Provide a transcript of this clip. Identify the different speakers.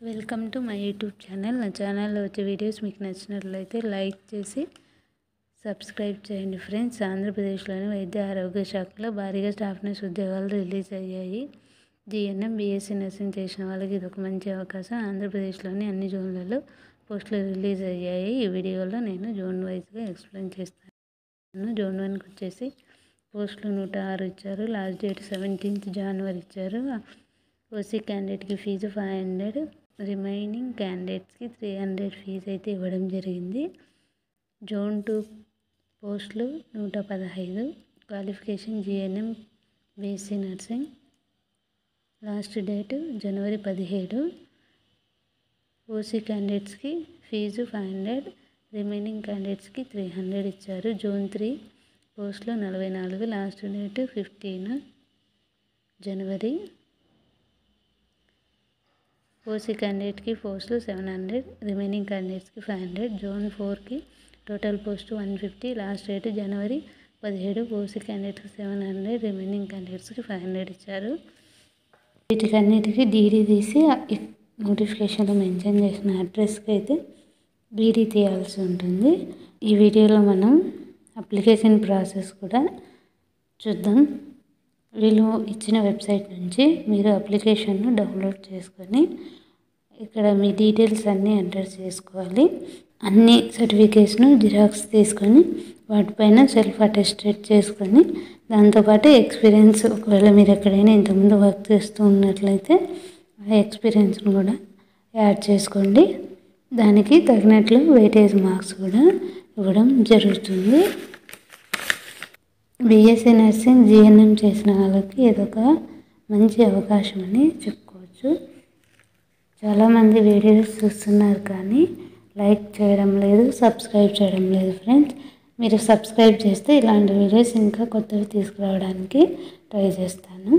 Speaker 1: Welcome to my YouTube channel. నా ఛానల్లో వచ్చే వీడియోస్ మీకు నచ్చినట్లయితే లైక్ చేసి సబ్స్క్రైబ్ చేయండి ఫ్రెండ్స్. ఆంధ్రప్రదేశ్లోని వైద్య ఆరోగ్య శాఖలో భారీగా స్టాఫ్ నర్స్ ఉద్యోగాలు రిలీజ్ అయ్యాయి. జీఎన్ఎం, బీఎస్సీ నర్సింగ్ చేసిన వాళ్ళకి ఇది ఒక మంచి అవకాశం. ఆంధ్రప్రదేశ్లోని అన్ని జోన్లలో పోస్టులు రిలీజ్ అయ్యాయి. ఈ వీడియోలో నేను జోన్ వైజ్గా ఎక్స్ప్లెయిన్ చేస్తాను. జోన్ 1కి వచ్చేసి పోస్టులు 106 ఇచ్చారు. లాస్ట్ డేట్ 17th January ఇచ్చారు. ఓసీ క్యాండిడేట్కి ఫీజు 500, రిమైనింగ్ క్యాండిడేట్స్కి 300 ఫీజు అయితే ఇవ్వడం జరిగింది. జోన్ 2 పోస్టులు 115, qualification GNM, BSc nursing. Last date January 17. OC క్యాండిడేట్స్కి ఫీజు 500, రిమైనింగ్ క్యాండిడేట్స్కి 300 ఇచ్చారు. జోన్ 3 పోస్టులు 44, లాస్ట్ డేట్ 15 January. ఓసీ క్యాండిడేట్కి పోస్టులు 700, రిమైనింగ్ క్యాండిడేట్స్కి 500. జోన్ 4కి total post 150, last date January 17. OC క్యాండిడేట్కి 700, రిమైనింగ్ క్యాండిడేట్స్కి 500 ఇచ్చారు. వీటికన్నిటికీ డీడీ తీసి నోటిఫికేషన్లో మెన్షన్ చేసిన అడ్రస్కి అయితే డీడీ తీయాల్సి ఉంటుంది. ఈ వీడియోలో మనం అప్లికేషన్ ప్రాసెస్ కూడా చూద్దాం. వీళ్ళు ఇచ్చిన వెబ్సైట్ నుంచి మీరు అప్లికేషన్ను డౌన్లోడ్ చేసుకొని ఇక్కడ మీ డీటెయిల్స్ అన్నీ ఎంటర్ చేసుకోవాలి. అన్ని సర్టిఫికేట్స్ను జిరాక్స్ తీసుకొని వాటిపైన సెల్ఫ్ అటెస్టెడ్ చేసుకొని దాంతోపాటు ఎక్స్పీరియన్స్, ఒకవేళ మీరు ఎక్కడైనా ఇంతకుముందు వర్క్ చేస్తూ ఉన్నట్లయితే ఆ ఎక్స్పీరియన్స్ను కూడా యాడ్ చేసుకోండి. దానికి తగినట్లు వెయిటేజ్ మార్క్స్ కూడా ఇవ్వడం జరుగుతుంది. బీఎస్సీ నర్సింగ్, జీఎన్ఎం చేసిన వాళ్ళకి ఇదొక మంచి అవకాశం అని చెప్పుకోవచ్చు. చాలామంది వీడియోస్ చూస్తున్నారు కానీ లైక్ చేయడం లేదు, సబ్స్క్రైబ్ చేయడం లేదు ఫ్రెండ్స్. మీరు సబ్స్క్రైబ్ చేస్తే ఇలాంటి వీడియోస్ ఇంకా కొత్తవి తీసుకురావడానికి ట్రై చేస్తాను.